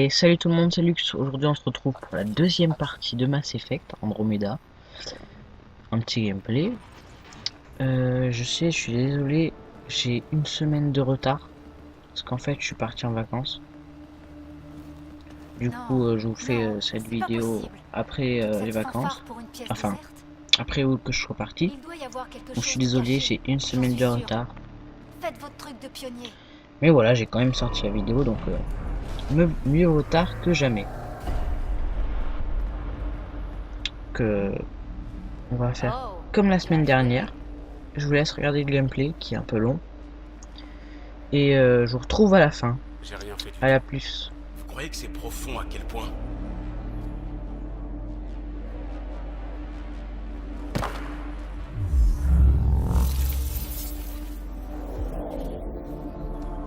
Et salut tout le monde, c'est Lux. Aujourd'hui on se retrouve pour la deuxième partie de Mass Effect Andromeda. Un petit gameplay. Je sais, je suis désolé, j'ai une semaine de retard. Parce qu'en fait je suis parti en vacances. Du Non, coup je vous fais non, cette c'est pas vidéo possible. après Toute les cette vacances. fanfare pour une pièce Enfin, déserte. après que je sois parti. Il doit y avoir quelque Donc je suis chose de désolé, caché. j'ai une J'en semaine suis de sûre. retard. Faites votre truc de pionnier. Mais voilà, j'ai quand même sorti la vidéo, donc mieux vaut tard que jamais. Que on va faire Oh, comme la tu as semaine accéléré. dernière. Je vous laisse regarder le gameplay qui est un peu long. Et je vous retrouve à la fin. J'ai rien fait du À la tout. plus. Vous croyez que c'est profond à quel point?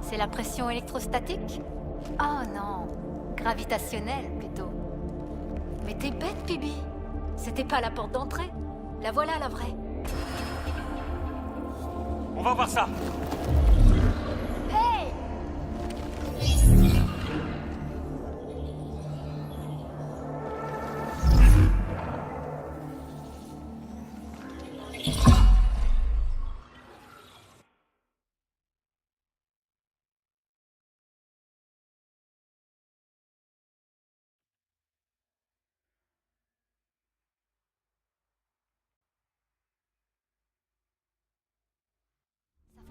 C'est la pression électrostatique? Oh non, gravitationnelle plutôt. Mais t'es bête, Pibi. C'était pas la porte d'entrée. La voilà, la vraie. On va voir ça. Hey!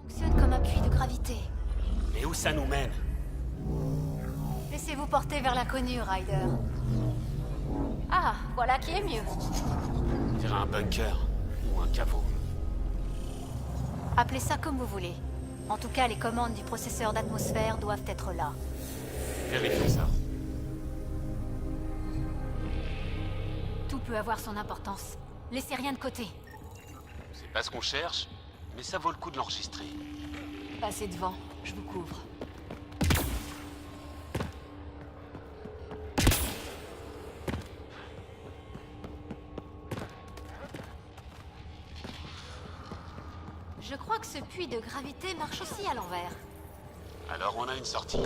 Ça fonctionne comme un puits de gravité. Mais où ça nous mène? Laissez-vous porter vers l'inconnu, Ryder. Ah, voilà qui est mieux. On dirait un bunker ou un caveau. Appelez ça comme vous voulez. En tout cas, les commandes du processeur d'atmosphère doivent être là. Vérifions ça. Tout peut avoir son importance. Laissez rien de côté. C'est pas ce qu'on cherche, mais ça vaut le coup de l'enregistrer. Passez devant, je vous couvre. Je crois que ce puits de gravité marche aussi à l'envers. Alors on a une sortie.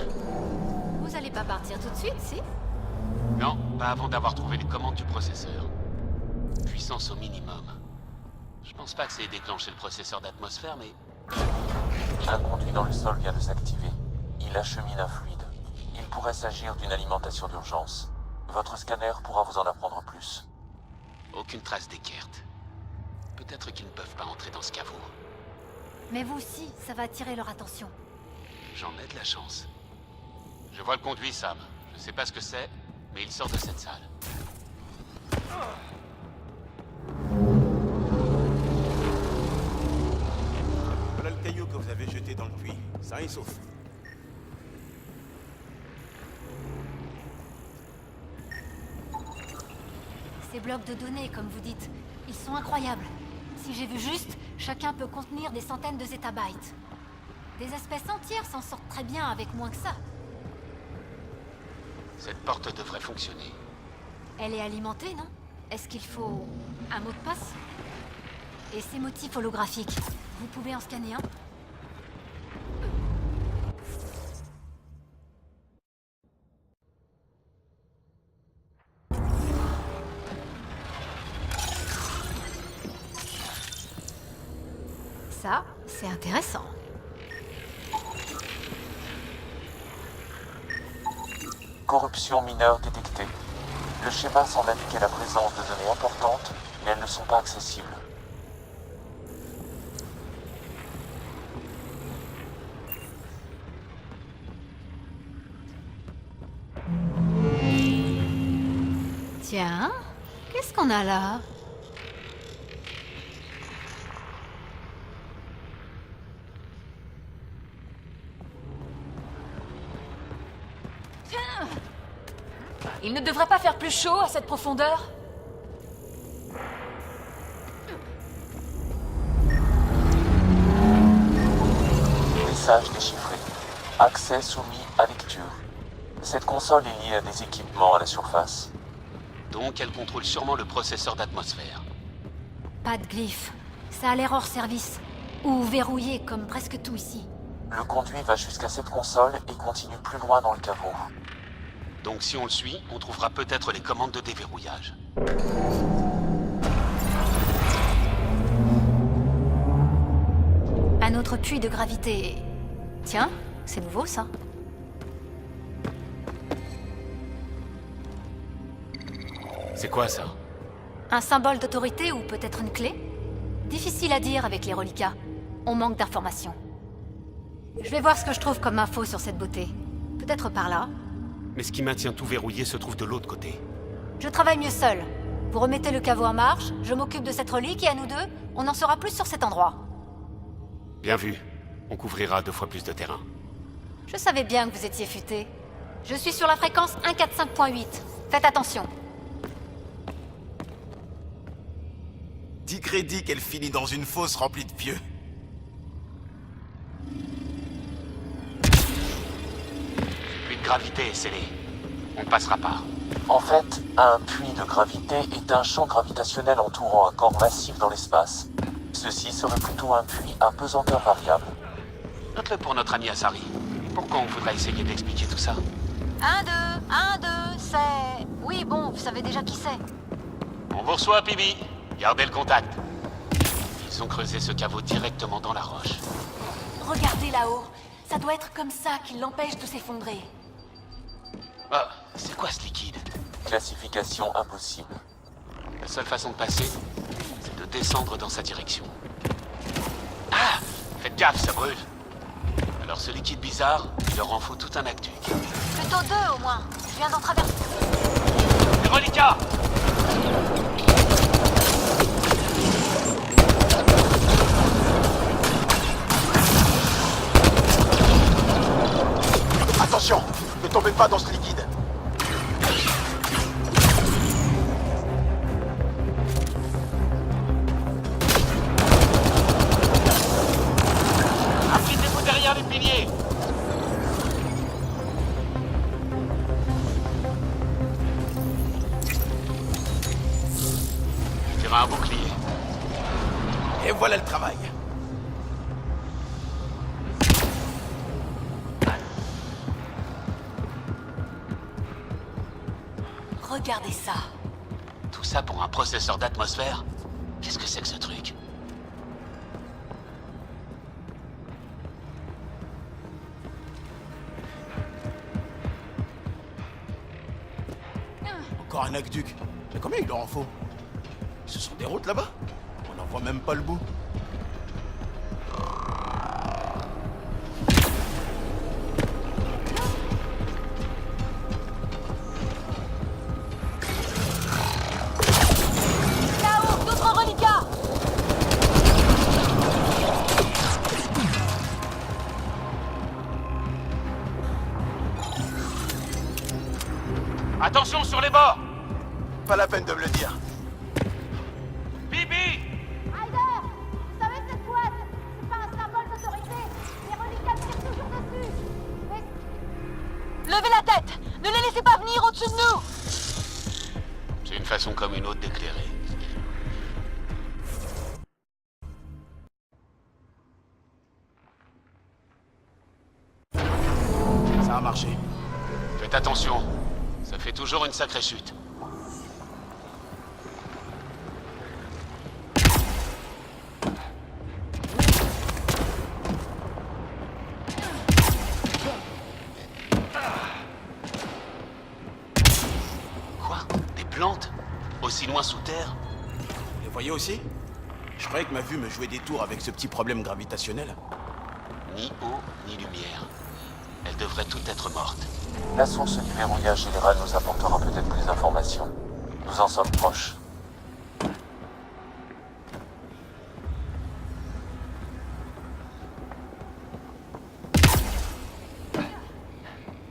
Vous allez pas partir tout de suite, si? Non, pas avant d'avoir trouvé les commandes du processeur. Puissance au minimum. Je pense pas que c'est déclenché le processeur d'atmosphère, mais... Un conduit dans le sol vient de s'activer. Il achemine un fluide. Il pourrait s'agir d'une alimentation d'urgence. Votre scanner pourra vous en apprendre plus. Aucune trace d'Eckert. Peut-être qu'ils ne peuvent pas entrer dans ce caveau. Mais vous aussi, ça va attirer leur attention. J'en ai de la chance. Je vois le conduit, Sam. Je sais pas ce que c'est, mais il sort de cette salle. Voilà le caillou que vous avez jeté dans le puits, sain et sauf. Ces blocs de données, comme vous dites, ils sont incroyables. Si j'ai vu juste, chacun peut contenir des centaines de zettabytes. Des espèces entières s'en sortent très bien avec moins que ça. Cette porte devrait fonctionner. Elle est alimentée, non? Est-ce qu'il faut un mot de passe? Et ces motifs holographiques, vous pouvez en scanner un? Ça, c'est intéressant. Corruption mineure détectée. Le schéma semble indiquer la présence de données importantes, mais elles ne sont pas accessibles. Tiens, qu'est-ce qu'on a là? Il ne devrait pas faire plus chaud à cette profondeur? Message déchiffré. Accès soumis à lecture. Cette console est liée à des équipements à la surface. Donc elle contrôle sûrement le processeur d'atmosphère. Pas de glyphe. Ça a l'air hors service. Ou verrouillé, comme presque tout ici. Le conduit va jusqu'à cette console et continue plus loin dans le caveau. Donc si on le suit, on trouvera peut-être les commandes de déverrouillage. Un autre puits de gravité. Tiens, c'est nouveau ça. C'est quoi ça? Un symbole d'autorité ou peut-être une clé? Difficile à dire avec les reliquats. On manque d'informations. Je vais voir ce que je trouve comme info sur cette beauté. Peut-être par là. Mais ce qui maintient tout verrouillé se trouve de l'autre côté. Je travaille mieux seul. Vous remettez le caveau en marche, je m'occupe de cette relique et à nous deux, on en saura plus sur cet endroit. Bien vu. On couvrira 2 fois plus de terrain. Je savais bien que vous étiez futé. Je suis sur la fréquence 145.8. Faites attention. Dis crédit qu'elle finit dans une fosse remplie de pieux. Puits de gravité est scellé. On ne passera pas. En fait, un puits de gravité est un champ gravitationnel entourant un corps massif dans l'espace. Ceci serait plutôt un puits à pesanteur variable. Note-le pour notre ami Asari. Pourquoi on voudrait essayer d'expliquer tout ça? 1, 2, c'est... Oui, bon, vous savez déjà qui c'est. On vous reçoit, Pibi. Gardez le contact. Ils ont creusé ce caveau directement dans la roche. Regardez là-haut. Ça doit être comme ça qu'il l'empêche de s'effondrer. Ah, c'est quoi ce liquide? Classification impossible. La seule façon de passer, c'est de descendre dans sa direction. Ah! Faites gaffe, ça brûle. Alors ce liquide bizarre, il leur en faut tout un aqueduc. Plutôt 2 au moins. Je viens d'en traverser. Les reliquats! Attention, ne tombez pas dans ce liquide. Appuyez-vous derrière les piliers! Je dirais un bouclier. Et voilà le travail. Regardez ça. Tout ça pour un processeur d'atmosphère? Qu'est-ce que c'est que ce truc? Encore un aqueduc. Mais combien il leur en faut? Ce sont des routes là-bas? On n'en voit même pas le bout. Là-haut, d'autres reliquats. Attention sur les bords! Pas la peine de me le dire. Bibi! Ryder, vous savez cette boîte? C'est pas un symbole d'autorité. Les reliquats tirent toujours dessus. Mais Levez la tête. Ne les laissez pas venir au-dessus de nous. C'est une façon comme une autre d'éclairer. Ça a marché. Faites attention, ça fait toujours une sacrée chute. Quoi? Des plantes? Aussi loin sous terre? Les voyez aussi? Je croyais que ma vue me jouait des tours avec ce petit problème gravitationnel. Ni eau, ni lumière. Elles devraient toutes être mortes. La source du verrouillage général nous apportera peut-être plus d'informations. Nous en sommes proches.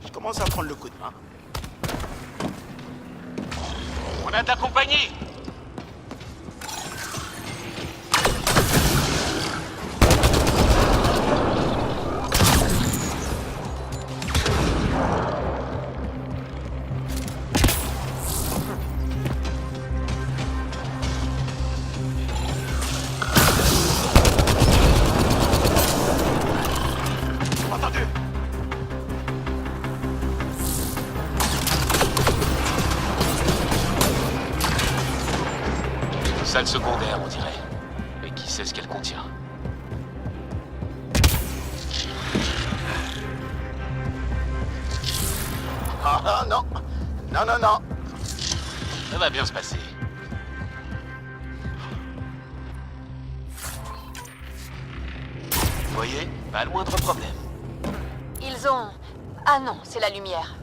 Je commence à prendre le coup de main. On a de la compagnie! Entendu. salle secondaire, on dirait. Mais qui sait ce qu'elle contient? Ah non. Non, non, non. Ça va bien se passer. Vous voyez? Pas le moindre problème. Ils ont... Ah non, c'est la lumière.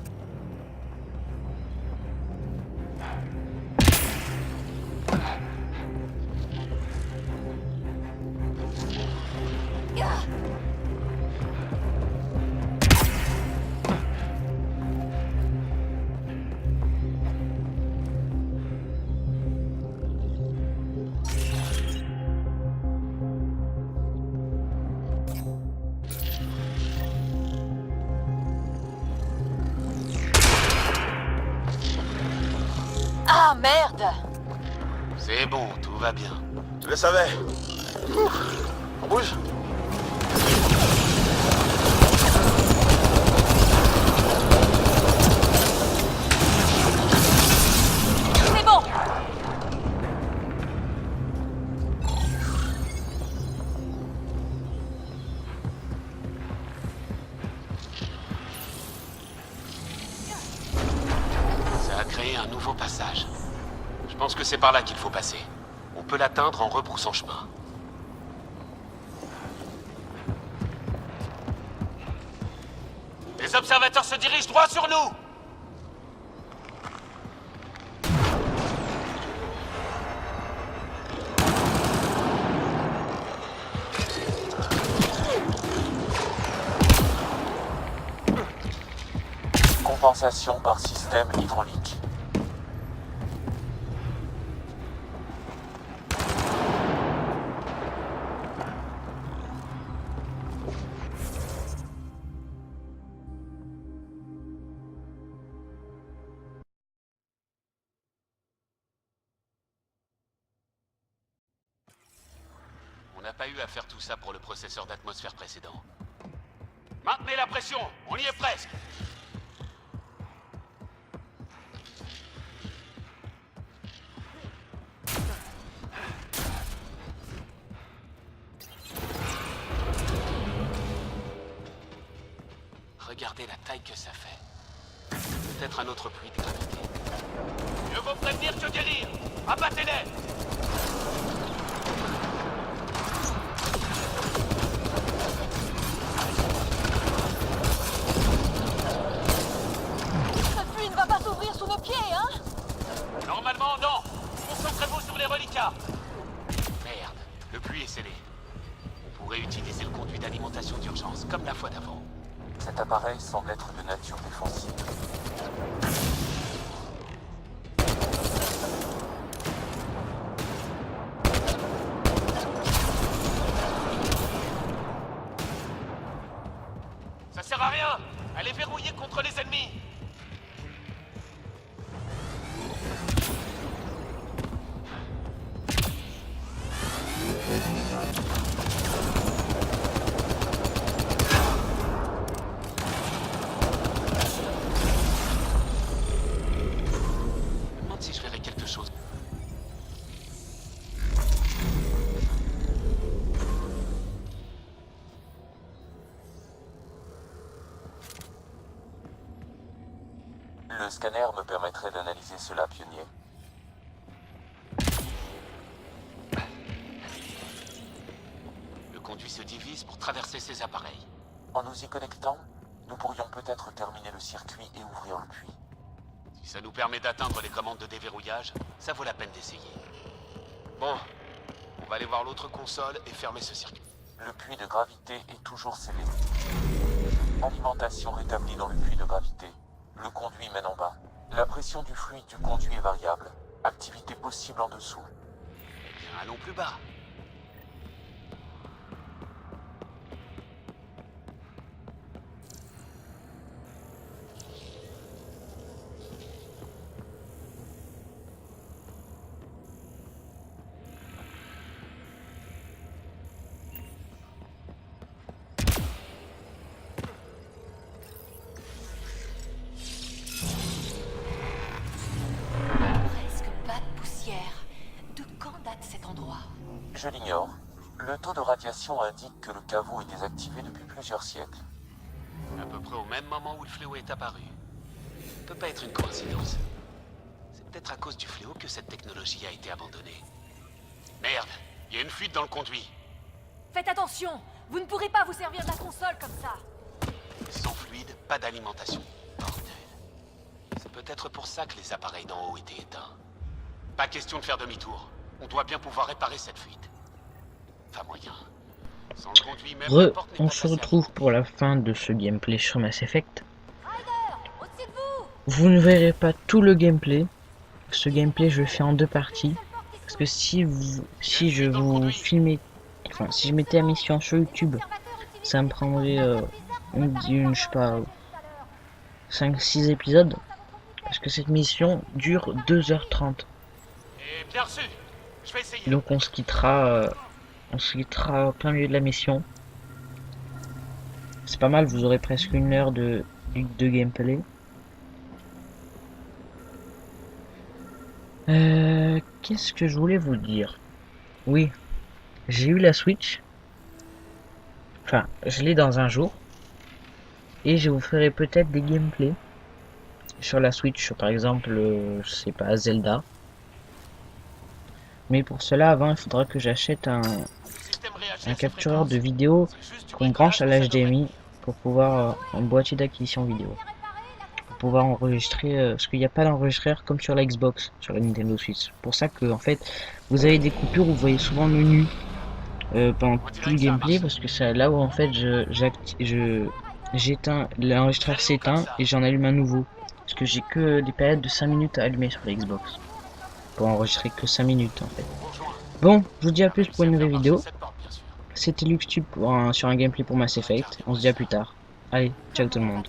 Ah merde! C'est bon, tout va bien. Je le savais. Ouf. On bouge. C'est bon! Ça a créé un nouveau passage. Je pense que c'est par là qu'il faut passer. On peut l'atteindre en rebroussant chemin. Les observateurs se dirigent droit sur nous! Compensation par système hydraulique. On n'a pas eu à faire tout ça pour le processeur d'atmosphère précédent. Maintenez la pression, on y est presque. Regardez la taille que ça fait. Peut-être un autre puits de gravité. Mieux vaut prévenir que guérir. Abattez-les! Ce puits ne va pas s'ouvrir sous nos pieds, hein? Normalement, non. Concentrez-vous sur les reliquats. Merde, le puits est scellé. On pourrait utiliser le conduit d'alimentation d'urgence, comme la fois d'avant. Cet appareil semble être de nature défensive. Ça sert à rien. Elle est verrouillée contre les ennemis. Je me demande si je verrai quelque chose. Le scanner me permettrait d'analyser cela, pionnier. Le conduit se divise pour traverser ces appareils. En nous y connectant, nous pourrions peut-être terminer le circuit et ouvrir le puits. Si ça nous permet d'atteindre les commandes de déverrouillage, ça vaut la peine d'essayer. Bon, on va aller voir l'autre console et fermer ce circuit. Le puits de gravité est toujours scellé. Alimentation rétablie dans le puits de gravité. Le conduit mène en bas. La pression du fluide du conduit est variable. Activité possible en dessous. Eh bien, allons plus bas. Presque pas de poussière. De quand date date cet endroit? Je l'ignore. Le taux de radiation indique que le caveau est désactivé depuis plusieurs siècles. À peu près au même moment où le fléau est apparu. Peut pas être une coïncidence. C'est peut-être à cause du fléau que cette technologie a été abandonnée. Merde, il y a une fuite dans le conduit. Faites attention! Vous ne pourrez pas vous servir de la console comme ça! Sans fluide, pas d'alimentation. Bordel. C'est peut-être pour ça que les appareils d'en haut étaient éteints. Pas question de faire demi-tour. On doit bien pouvoir réparer cette fuite. Enfin moyen. Sans le conduit même, la porte n'est On pas se passée à retrouve pour la fin de ce gameplay sur Mass Effect. Au-dessus de vous! Vous ne verrez pas tout le gameplay. Ce gameplay je le fais en 2 parties. Parce que si je vous filmais, enfin si je mettais la mission sur YouTube, ça me prendrait je sais pas 5-6 épisodes. Parce que cette mission dure 2h30. Et bien reçu. Je vais essayer. Donc on se quittera au plein milieu de la mission. C'est pas mal, vous aurez presque 1 heure de gameplay. Qu'est-ce que je voulais vous dire? Oui, j'ai eu la Switch. Enfin, je l'ai dans un jour. Et je vous ferai peut-être des gameplays sur la Switch, par exemple, je sais pas, Zelda. Mais pour cela, avant, il faudra que j'achète un captureur de vidéo qu'on branche à l'HDMI pour pouvoir un boîtier d'acquisition vidéo. Pour pouvoir enregistrer, parce qu'il n'y a pas d'enregistreur comme sur la Xbox, sur la Nintendo Switch. C'est pour ça que en fait, vous avez des coupures où vous voyez souvent le menu pendant tout le gameplay, parce que c'est là où en fait j'éteins, l'enregistreur s'éteint et j'en allume un nouveau. Parce que j'ai que des périodes de 5 minutes à allumer sur la Xbox. Pour enregistrer que 5 minutes en fait. Bon, je vous dis à plus pour une nouvelle vidéo. C'était LuxTube sur un gameplay pour Mass Effect. On se dit à plus tard. Allez, ciao tout le monde.